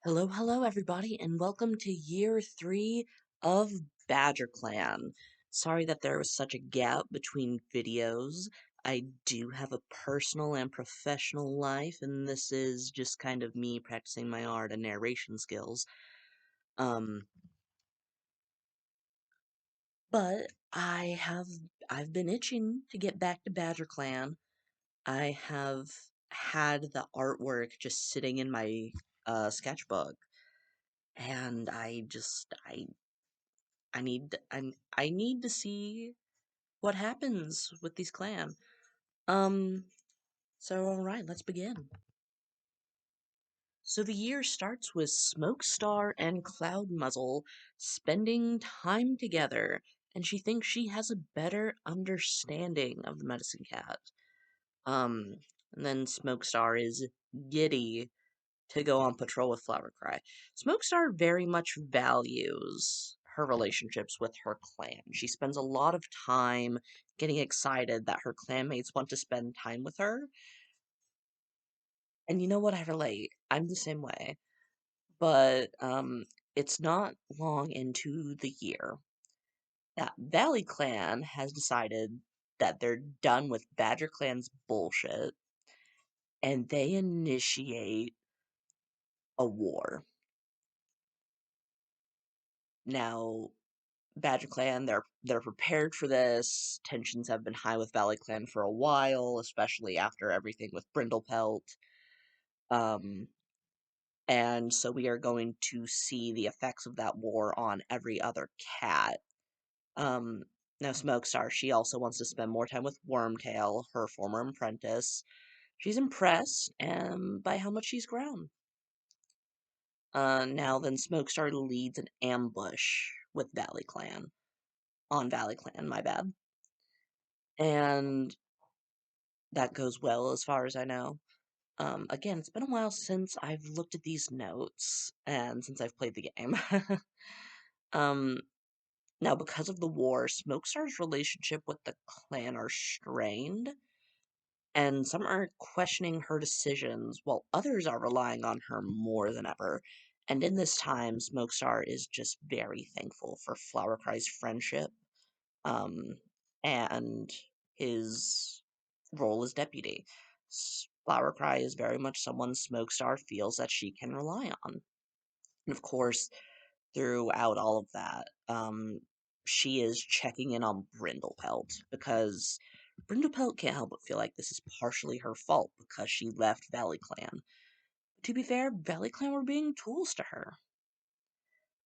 Hello, everybody, and welcome to year 3 of Badgerclan. Sorry that there was such a gap between videos. I do have a personal and professional life, and this is just kind of me practicing my art and narration skills. Um, but I've been itching to get back to Badgerclan. I have had the artwork just sitting in my sketchbook, and I need to see what happens with these clan. Um, so alright, let's begin. So the year starts with Smokestar and Cloud Muzzle spending time together, and she thinks she has a better understanding of the medicine cat. Um, and then Smokestar is giddy to go on patrol with Flowercry. Smokestar very much values her relationships with her clan. She spends a lot of time getting excited that her clanmates want to spend time with her. And you know what? I relate. I'm the same way. But it's not long into the year that Valley Clan has decided that they're done with Badger Clan's bullshit and they initiate a war. Now, Badger Clan, they're prepared for this. Tensions have been high with Valley Clan for a while, especially after everything with Brindlepelt. Um, and so we are going to see the effects of that war on every other cat. Um, Now Smokestar, she also wants to spend more time with Wormtail, her former apprentice. She's impressed by how much she's grown. Now then Smokestar leads an ambush with Valley Clan. On Valley Clan, my bad. And that goes well as far as I know. Again, it's been a while since I've looked at these notes and since I've played the game. um, Now, because of the war, Smokestar's relationship with the clan are strained, and some are questioning her decisions, while others are relying on her more than ever. And in this time, Smokestar is just very thankful for Flowercry's friendship, um, and his role as deputy. Flowercry is very much someone Smokestar feels that she can rely on. And of course, throughout all of that, she is checking in on Brindlepelt because Brindlepelt can't help but feel like this is partially her fault because she left Valley Clan. To be fair, Valley Clan were being tools to her.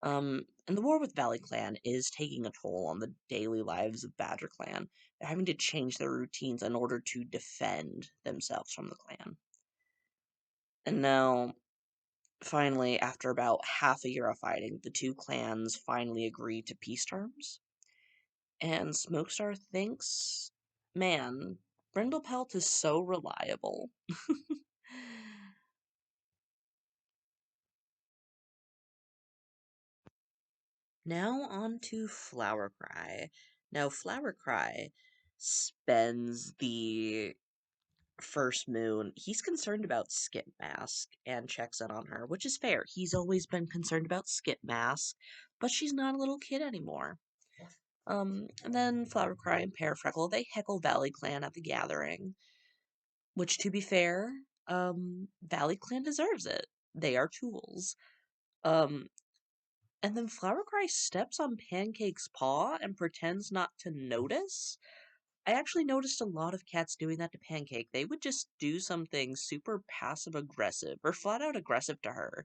And the war with Valley Clan is taking a toll on the daily lives of Badger Clan. They're having to change their routines in order to defend themselves from the clan. And now, finally, after about half a year of fighting, the two clans finally agree to peace terms. And Smokestar thinks, man, Brindlepelt is so reliable. Now on to Flowercry. Now, Flowercry spends the first moon. He's concerned about Skip Mask and checks in on her, which is fair. He's always been concerned about Skip Mask, but she's not a little kid anymore. And then Flowercry and Pearfreckle, they heckle Valley Clan at the gathering, which, to be fair, Valley Clan deserves it. They are tools. Um, and then Flowercry steps on Pancake's paw and pretends not to notice. I actually noticed a lot of cats doing that to Pancake. They would just do something super passive aggressive or flat out aggressive to her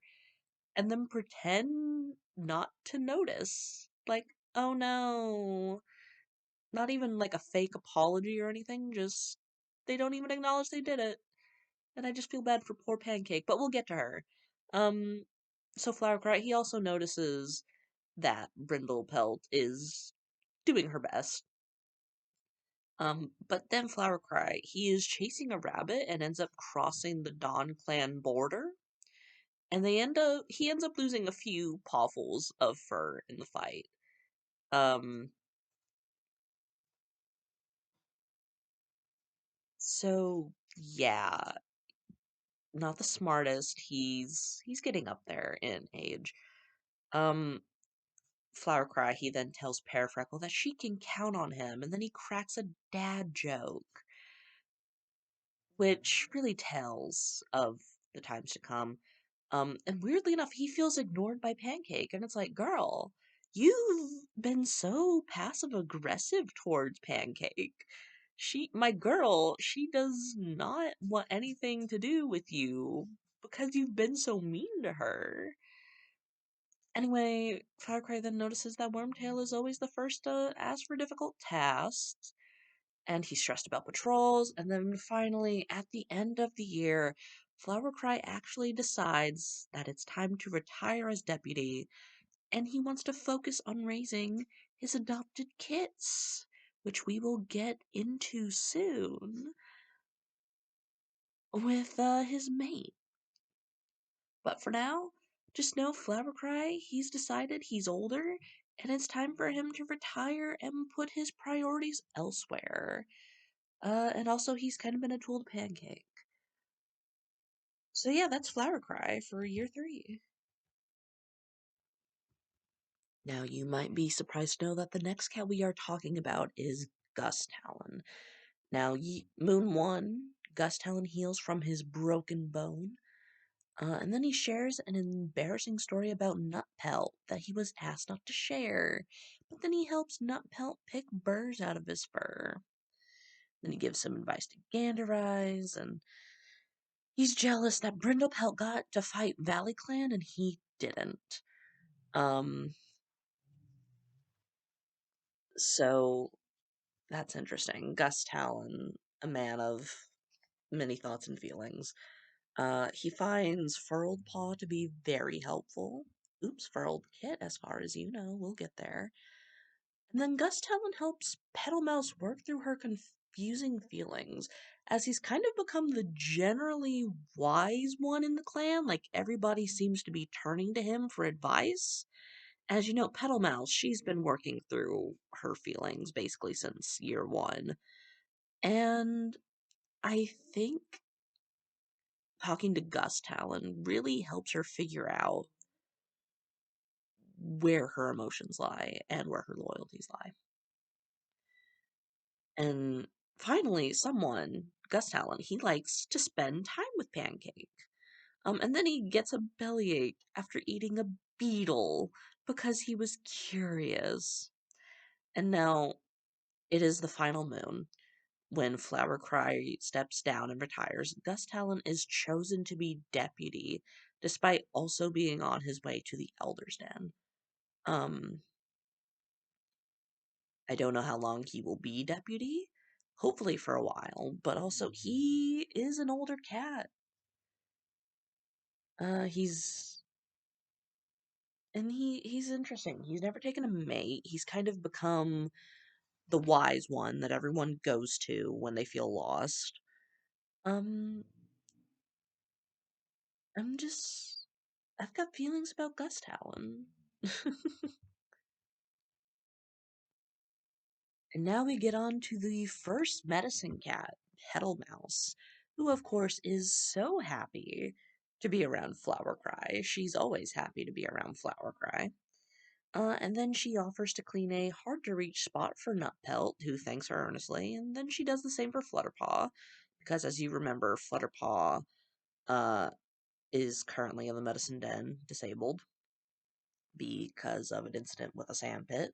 and then pretend not to notice. Like, oh no. Not even like a fake apology or anything, just they don't even acknowledge they did it. And I just feel bad for poor Pancake, but we'll get to her. Um, so Flowercry, he also notices that Brindlepelt is doing her best. But then Flowercry, he is chasing a rabbit and ends up crossing the Dawn Clan border, and he ends up losing a few pawfuls of fur in the fight. Um, so yeah, not the smartest. He's getting up there in age. Um, Flowercry, he then tells Pearfreckle that she can count on him, and then he cracks a dad joke, which really tells of the times to come. And weirdly enough, he feels ignored by Pancake, and it's like, girl, you've been so passive aggressive towards Pancake. My girl, she does not want anything to do with you because you've been so mean to her. Anyway, Firecry then notices that Wormtail is always the first to ask for difficult tasks, and he's stressed about patrols, and then finally, at the end of the year, Flowercry actually decides that it's time to retire as deputy, and he wants to focus on raising his adopted kits, which we will get into soon with his mate. But for now, just know Flowercry, he's decided he's older, and it's time for him to retire and put his priorities elsewhere. And also, he's kind of been a tool to Pancake. So yeah, that's Flowercry for year 3. Now, you might be surprised to know that the next cat we are talking about is Gus Talon. Now, Moon 1, Gus Talon heals from his broken bone, and then he shares an embarrassing story about Nutpelt that he was asked not to share, but then he helps Nutpelt pick burrs out of his fur. Then he gives some advice to Gander Eyes, and he's jealous that Brindlepelt got to fight Valleyclan and he didn't. Um, so that's interesting. Gus Talon, a man of many thoughts and feelings. He finds Furled Paw to be very helpful. Oops, Furled Kit, as far as you know, we'll get there. And then Gus Talon helps Petalmouse work through her confusing feelings, as he's kind of become the generally wise one in the clan. Like, everybody seems to be turning to him for advice. As you know, Petalmouse, she's been working through her feelings basically since year 1. And I think talking to Gus Talon really helps her figure out where her emotions lie and where her loyalties lie. And finally, Gus Talon, he likes to spend time with Pancake. And then he gets a bellyache after eating a beetle because he was curious. And now it is the final moon. When Flowercry steps down and retires, Gus Talon is chosen to be deputy, despite also being on his way to the Elder's Den. Um, I don't know how long he will be deputy. Hopefully for a while, but also he is an older cat. He's and he's interesting. He's never taken a mate. He's kind of become the wise one that everyone goes to when they feel lost. Um, I'm just I've got feelings about Gus Talon. And now we get on to the first medicine cat, Petalmouse, who of course is so happy to be around Flowercry. She's always happy to be around Flowercry. And then she offers to clean a hard to reach spot for Nutpelt, who thanks her earnestly, and then she does the same for Flutterpaw, because as you remember, Flutterpaw uh, is currently in the medicine den, disabled, because of an incident with a sandpit.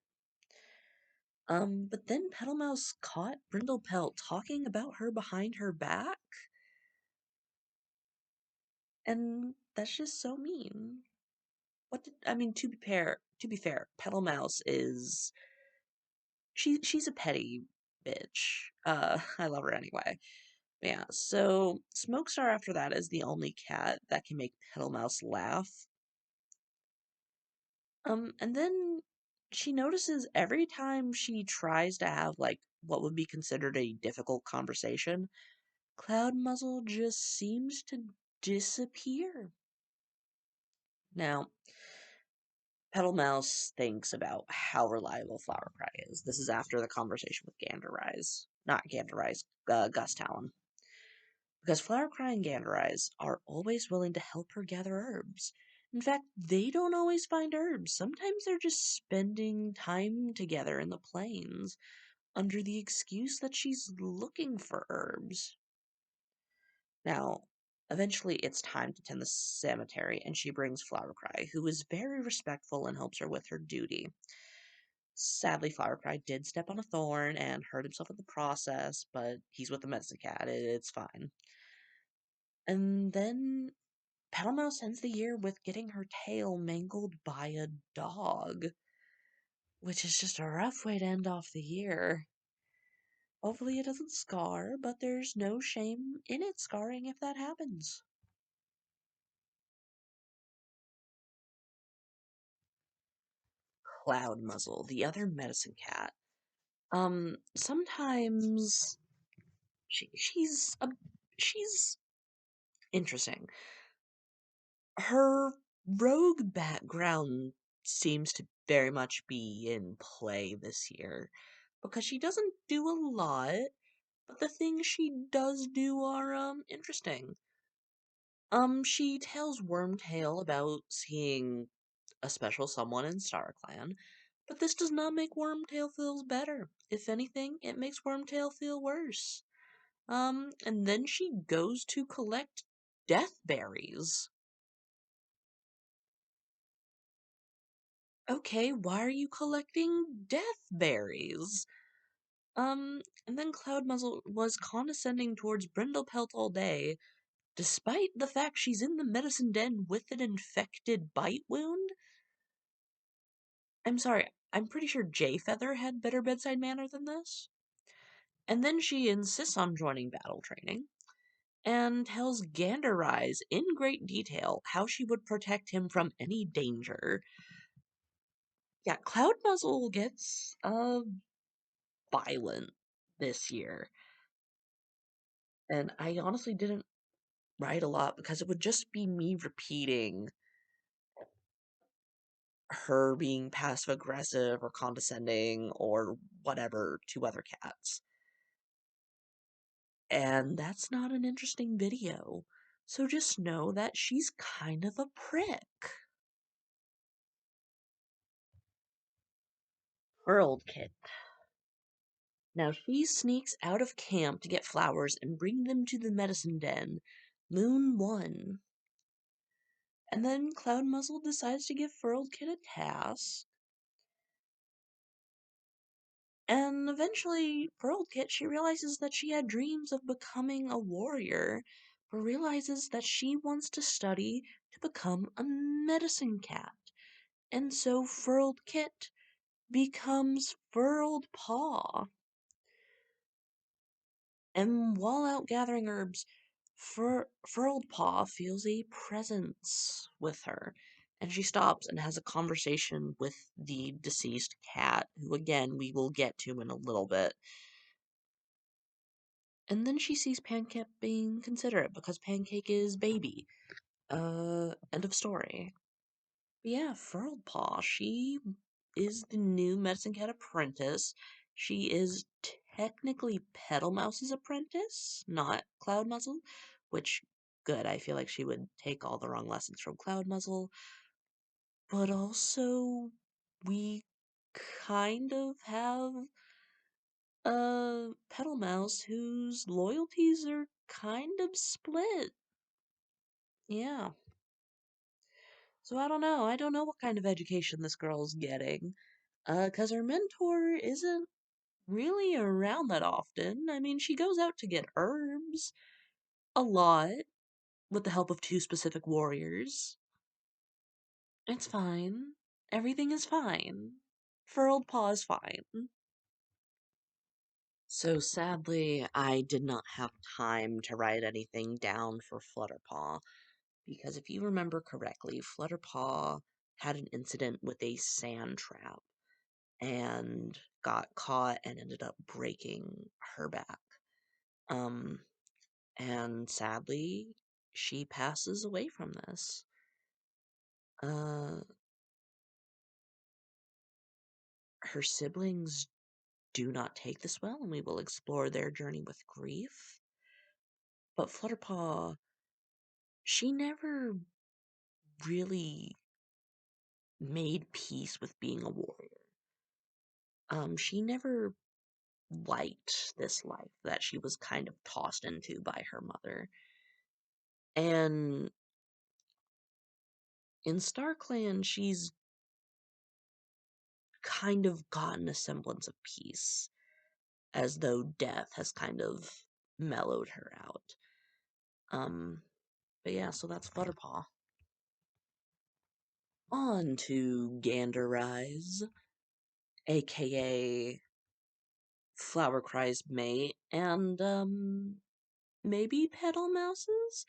But then Petalmouse caught Brindlepelt talking about her behind her back, and that's just so mean. I mean, to be fair, Petalmouse is she's a petty bitch. I love her anyway. Yeah, so Smokestar after that is the only cat that can make Petalmouse laugh. And then she notices every time she tries to have like what would be considered a difficult conversation, Cloud Muzzle just seems to disappear. Now, Petalmouse thinks about how reliable Flowercry is. This is after the conversation with Ganderrise. Not Ganderrise, Gus Talon. Because Flowercry and Gandereyes are always willing to help her gather herbs. In fact, they don't always find herbs. Sometimes they're just spending time together in the plains under the excuse that she's looking for herbs. Now, eventually it's time to tend the cemetery, and she brings Flowercry, who is very respectful and helps her with her duty. Sadly, Flowercry did step on a thorn and hurt himself in the process, but he's with the medicine cat. It's fine. And then Petalmouse ends the year with getting her tail mangled by a dog, which is just a rough way to end off the year. Hopefully, it doesn't scar, but there's no shame in it scarring if that happens. Cloud Muzzle, the other medicine cat. Sometimes she's interesting. Her rogue background seems to very much be in play this year because she doesn't do a lot, but the things she does do are interesting. She tells Wormtail about seeing a special someone in StarClan, but this does not make Wormtail feel better. If anything, it makes Wormtail feel worse. And then she goes to collect death berries. Okay, why are you collecting death berries? And then Cloudmuzzle was condescending towards Brindlepelt all day, despite the fact she's in the medicine den with an infected bite wound. I'm sorry, I'm pretty sure Jayfeather had better bedside manner than this. And then she insists on joining battle training, and tells Gandereyes in great detail how she would protect him from any danger. Yeah, Cloudmuzzle gets violent this year. And I honestly didn't write a lot because it would just be me repeating her being passive aggressive or condescending or whatever to other cats. And that's not an interesting video. So just know that she's kind of a prick. World Kit. Now she sneaks out of camp to get flowers and bring them to the medicine den. Moon 1. And then Cloud Muzzle decides to give Furled Kid a task. And eventually, Furled Kit, she realizes that she had dreams of becoming a warrior, but realizes that she wants to study to become a medicine cat. And so Furled Kit becomes Furled Paw. And while out gathering herbs, Furled Paw feels a presence with her, and she stops and has a conversation with the deceased cat, who again we will get to in a little bit. And then she sees Pancake being considerate because Pancake is baby. End of story. But yeah, Furled Paw, she is the new Medicine Cat apprentice. She is technically Petalmouse's apprentice, not Cloud Muzzle, which, good, I feel like she would take all the wrong lessons from Cloud Muzzle. But also, we kind of have a Petalmouse whose loyalties are kind of split. Yeah. So I don't know. I don't know what kind of education this girl's getting. 'Cause her mentor isn't really around that often. I mean, she goes out to get herbs a lot with the help of two specific warriors. It's fine. Everything is fine. Furled Paw is fine. So sadly, I did not have time to write anything down for Flutterpaw, because if you remember correctly, Flutterpaw had an incident with a sand trap and got caught and ended up breaking her back. Um, and sadly, she passes away from this. Uh, her siblings do not take this well, and we will explore their journey with grief. But Flutterpaw, she never really made peace with being a warrior. She never liked this life that she was kind of tossed into by her mother. And in StarClan, she's kind of gotten a semblance of peace, as though death has kind of mellowed her out. Um, but yeah, so that's Flutterpaw. On to Ganderrise, aka Flowercry's mate, and maybe Petalmouse's?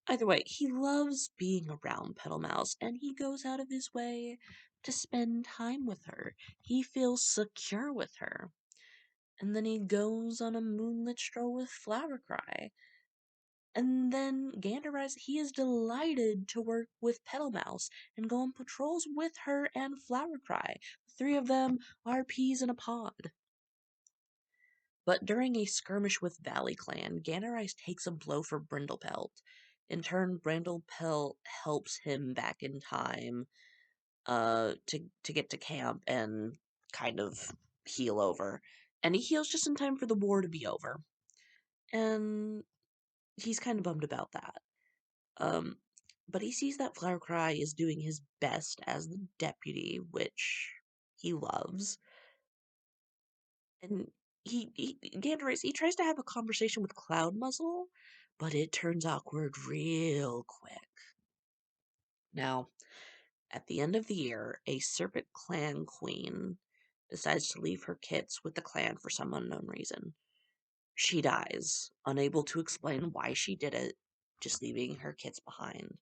Either way, he loves being around Petalmouse, and he goes out of his way to spend time with her. He feels secure with her. And then he goes on a moonlit stroll with Flowercry. And then Ganderrise, he is delighted to work with Petalmouse and go on patrols with her and Flowercry. The three of them are peas in a pod. But during a skirmish with Valley Clan, Ganderrise takes a blow for Brindlepelt. In turn, Brindlepelt helps him back in time to get to camp and kind of heal over. And he heals just in time for the war to be over. And he's kind of bummed about that. Um, but he sees that Flowercry is doing his best as the deputy, which he loves. And Ganderous, he tries to have a conversation with Cloud Muzzle, but it turns awkward real quick. Now, at the end of the year, a Serpent Clan queen decides to leave her kits with the clan for some unknown reason. She dies, unable to explain why she did it, just leaving her kits behind.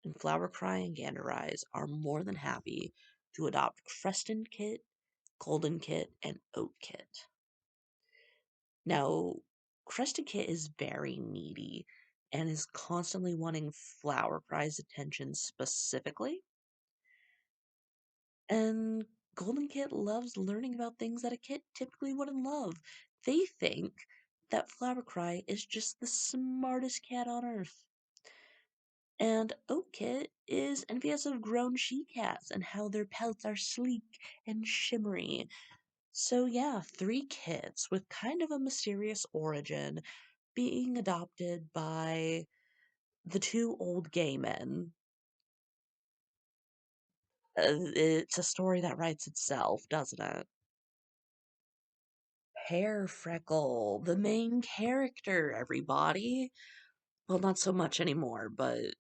And Flowercry and Gandereyes are more than happy to adopt Creston Kit, Golden Kit, and Oat Kit. Now, Creston Kit is very needy and is constantly wanting Flowercry's attention specifically. And Golden Kit loves learning about things that a kit typically wouldn't love. They think that Flowercry is just the smartest cat on earth. And Oatkit is envious of grown she-cats and how their pelts are sleek and shimmery. So yeah, three kits with kind of a mysterious origin being adopted by the two old gay men. It's a story that writes itself, doesn't it? Hair Freckle, the main character, everybody. Well, not so much anymore, but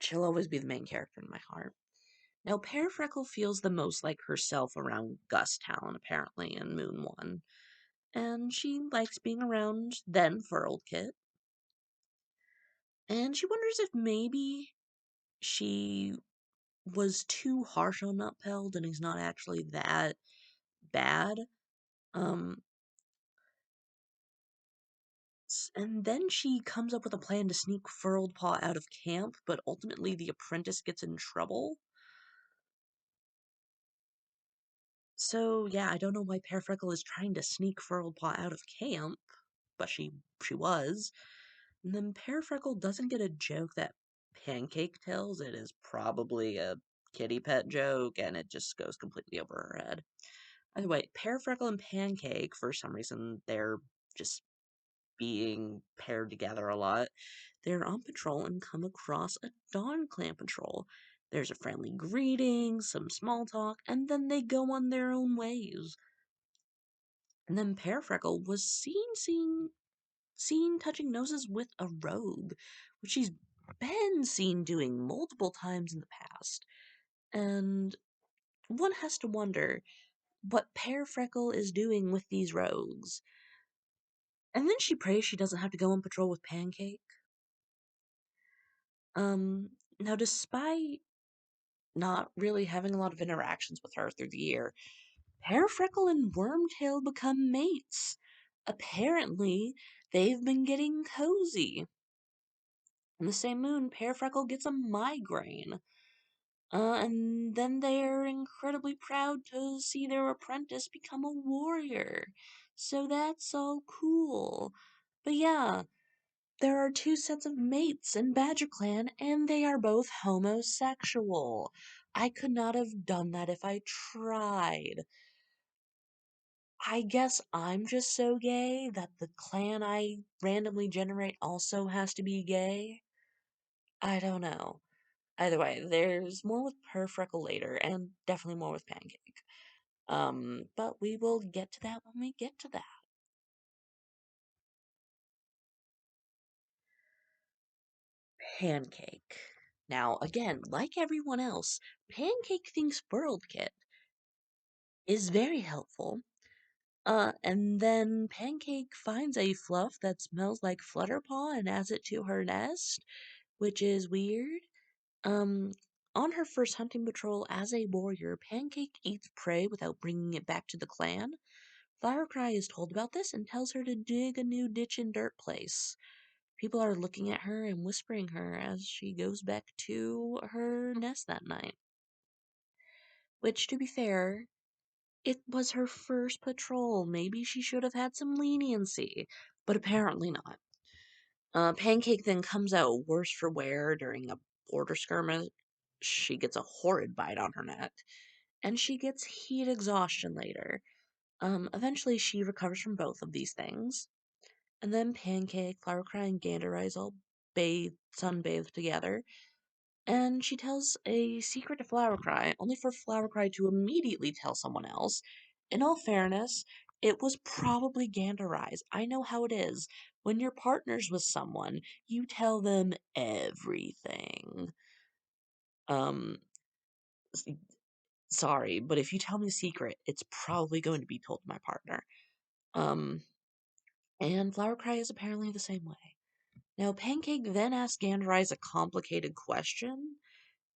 she'll always be the main character in my heart. Now, Pear Freckle feels the most like herself around Gus Talon, apparently, in Moon 1. And she likes being around then Furled Kit. And she wonders if maybe she was too harsh on Upheld and he's not actually that bad. Um, and then she comes up with a plan to sneak Furled Paw out of camp, but ultimately the apprentice gets in trouble. So yeah, I don't know why Pear Freckle is trying to sneak Furled Paw out of camp, but she was. And then Pear Freckle doesn't get a joke that Pancake tells. It is probably a kitty pet joke, and it just goes completely over her head. Either way, Pear Freckle and Pancake, for some reason, they're just being paired together a lot. They're on patrol and come across a Dawn Clan patrol. There's a friendly greeting, some small talk, and then they go on their own ways. And then Pear Freckle was seen touching noses with a rogue, which she's been seen doing multiple times in the past. And one has to wonder what Pear Freckle is doing with these rogues. And then she prays she doesn't have to go on patrol with Pancake. Now despite not really having a lot of interactions with her through the year, Pear Freckle and Wormtail become mates. Apparently, they've been getting cozy. On the same moon, Pear Freckle gets a migraine. And then they're incredibly proud to see their apprentice become a warrior. So that's all cool. But yeah, There are two sets of mates in Badgerclan, and they are both homosexual. I could not have done that if I tried. I guess I'm just so gay that the clan I randomly generate also has to be gay. I don't know. Either way, there's more with Perfreckle later, and definitely more with Pancake. But we will get to that when we get to that. Pancake. Now, again, like everyone else, Pancake thinks World Kit is very helpful. And then Pancake finds a fluff that smells like Flutterpaw and adds it to her nest, which is weird. Um, on her first hunting patrol as a warrior, Pancake eats prey without bringing it back to the clan. Flowercry is told about this and tells her to dig a new ditch and dirt place. People are looking at her and whispering her as she goes back to her nest that night. Which, to be fair, it was her first patrol. Maybe she should have had some leniency, but apparently not. Pancake then comes out worse for wear during a border skirmish. She gets a horrid bite on her neck, and she gets heat exhaustion later. Eventually, she recovers from both of these things, and then Pancake, Flowercry, and Gandereyes all sunbathe together, and she tells a secret to Flowercry, only for Flowercry to immediately tell someone else. In all fairness, it was probably Gandereyes. I know how it is. When you're partners with someone, you tell them everything. Um, Sorry, but if you tell me a secret, it's probably going to be told to my partner. Um, and Flowercry is apparently the same way. Now, Pancake then asks Gandereyes a complicated question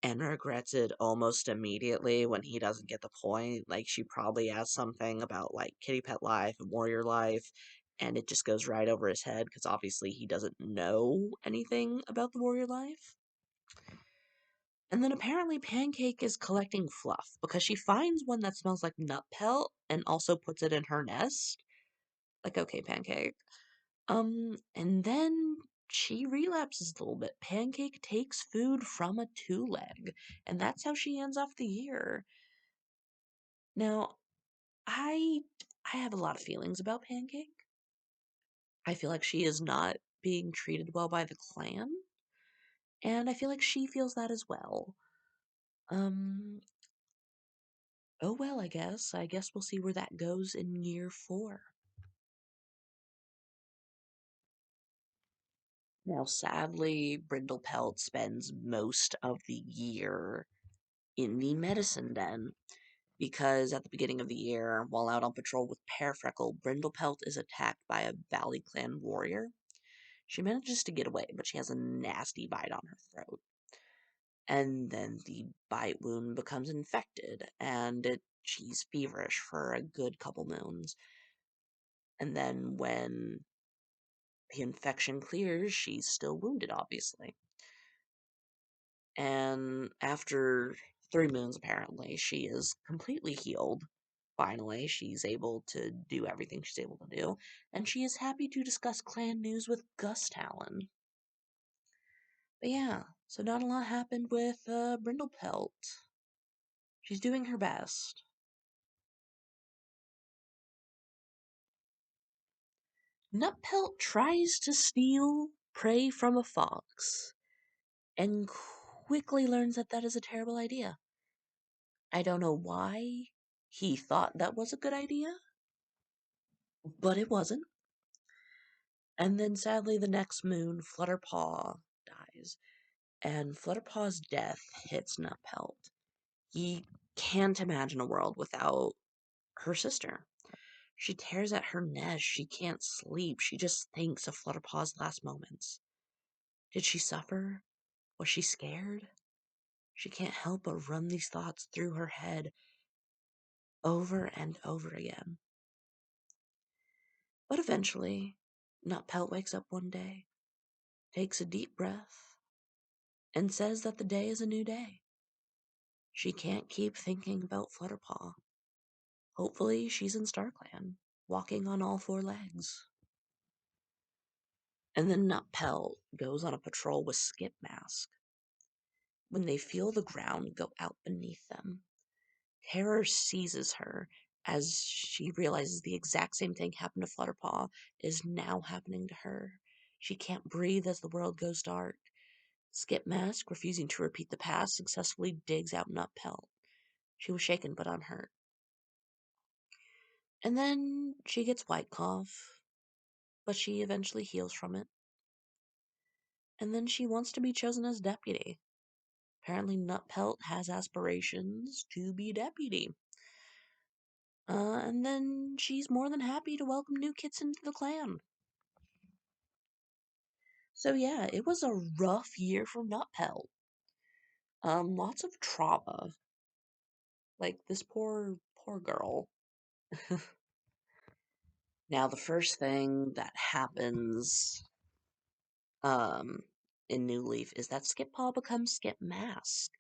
and regrets it almost immediately when he doesn't get the point. Like, she probably asked something about, like, kitty pet life and warrior life, and it just goes right over his head because obviously he doesn't know anything about the warrior life. And then apparently Pancake is collecting fluff because she finds one that smells like nut pelt and also puts it in her nest. Like, okay, Pancake. And then she relapses a little bit. Pancake takes food from a two-leg, and that's how she ends off the year. Now, I have a lot of feelings about Pancake. I feel like she is not being treated well by the clan, and I feel like she feels that as well. Um, oh well, I guess. I guess we'll see where that goes in year 4. Now, sadly, Brindlepelt spends most of the year in the medicine den because at the beginning of the year, while out on patrol with Pearfreckle, Brindlepelt is attacked by a Valley Clan warrior. She manages to get away, but she has a nasty bite on her throat. And then the bite wound becomes infected, and she's feverish for a good couple moons. And then when the infection clears, she's still wounded, obviously. And after 3 moons, apparently, she is completely healed. Finally, she's able to do everything she's able to do, and she is happy to discuss clan news with Gus Talon. But yeah, so not a lot happened with Brindlepelt. She's doing her best. Nutpelt tries to steal prey from a fox, and quickly learns that that is a terrible idea. I don't know why he thought that was a good idea, but it wasn't. And then sadly, the next moon, Flutterpaw dies, and Flutterpaw's death hits Nutpelt. He can't imagine a world without her sister. She tears at her nest. She can't sleep. She just thinks of Flutterpaw's last moments. Did she suffer? Was she scared? She can't help but run these thoughts through her head over and over again. But eventually, Nutpelt wakes up one day, takes a deep breath, and says that the day is a new day. She can't keep thinking about Flutterpaw. Hopefully, she's in StarClan, walking on all 4 legs. And then Nutpelt goes on a patrol with Skip Mask. When they feel the ground go out beneath them, terror seizes her as she realizes the exact same thing happened to Flutterpaw is now happening to her. She can't breathe as the world goes dark. Skip Mask, refusing to repeat the past, successfully digs out Nutpelt. She was shaken but unhurt. And then she gets White Cough, but she eventually heals from it. And then she wants to be chosen as deputy. Apparently, Nutpelt has aspirations to be deputy. And then she's more than happy to welcome new kids into the clan. So yeah, it was a rough year for Nutpelt. Lots of trauma. Like this poor girl. Now the first thing that happens um in New Leaf is that Skip Paw becomes Skip Mask.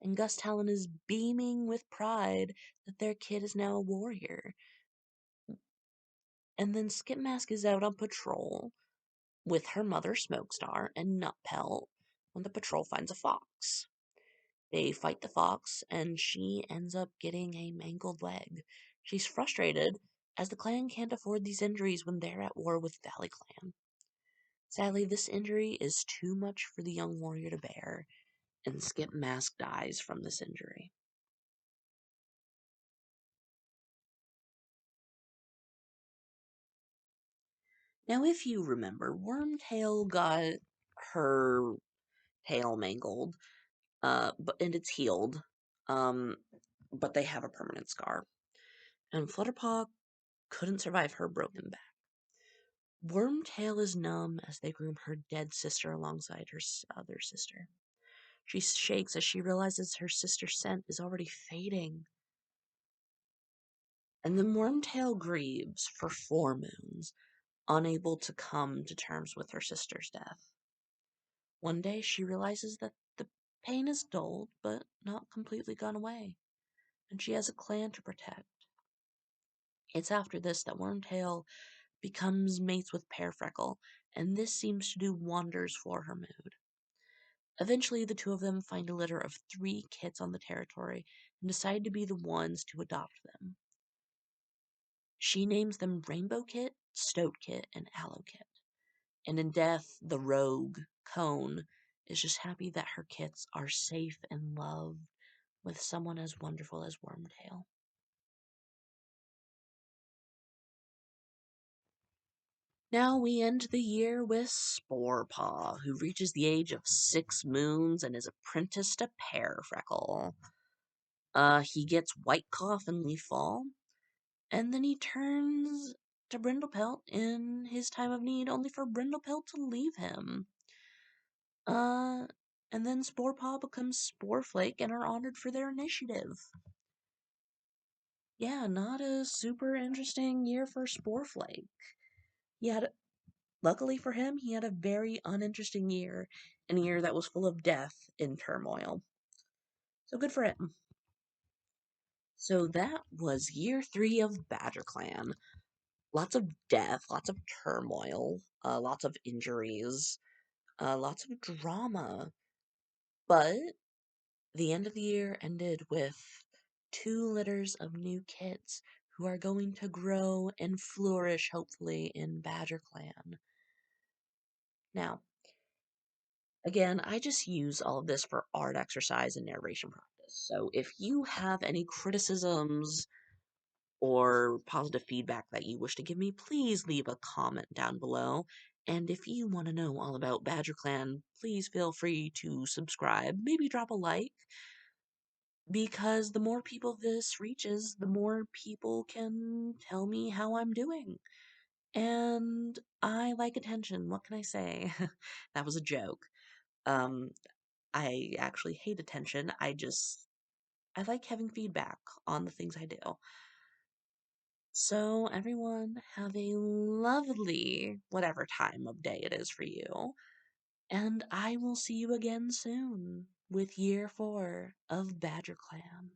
And Gus Talon is beaming with pride that their kid is now a warrior. And then Skip Mask is out on patrol with her mother Smokestar and Nutpelt when the patrol finds a fox. They fight the fox, and she ends up getting a mangled leg. She's frustrated, as the clan can't afford these injuries when they're at war with Valley Clan. Sadly, this injury is too much for the young warrior to bear, and Skip Mask dies from this injury. Now, if you remember, Wormtail got her tail mangled, and it's healed, um, but they have a permanent scar. And Flutterpaw couldn't survive her broken back. Wormtail is numb as they groom her dead sister alongside her other sister. She shakes as she realizes her sister's scent is already fading. And then Wormtail grieves for 4 moons, unable to come to terms with her sister's death. One day she realizes that the pain is dulled, but not completely gone away, and she has a clan to protect. It's after this that Wormtail becomes mates with Pearfreckle, and this seems to do wonders for her mood. Eventually, the two of them find a litter of 3 kits on the territory and decide to be the ones to adopt them. She names them Rainbow Kit, Stoat Kit, and Aloe Kit. And in death, the rogue, Cone, is just happy that her kits are safe and loved with someone as wonderful as Wormtail. Now we end the year with Sporepaw, who reaches the age of 6 moons and is apprenticed to Pearfreckle. He gets White Cough and Leafall, and then he turns to Brindlepelt in his time of need, only for Brindlepelt to leave him. Uh, and then Sporepaw becomes Sporeflake and are honored for their initiative. Yeah, not a super interesting year for Sporeflake. He had, luckily for him, he had a very uninteresting year, and a year that was full of death and turmoil. So good for him. So that was year 3 of Badgerclan. Lots of death, lots of turmoil, lots of injuries, lots of drama. But the end of the year ended with 2 litters of new kids who are going to grow and flourish, hopefully, in Badgerclan. Now, again, I just use all of this for art exercise and narration practice. So if you have any criticisms or positive feedback that you wish to give me, please leave a comment down below. And if you want to know all about Badgerclan, please feel free to subscribe, maybe drop a like, because the more people this reaches, the more people can tell me how I'm doing. And I like attention, what can I say? That was a joke. Um, I actually hate attention. I like having feedback on the things I do. So, everyone, have a lovely whatever time of day it is for you. And I will see you again soon with year 4 of Badgerclan.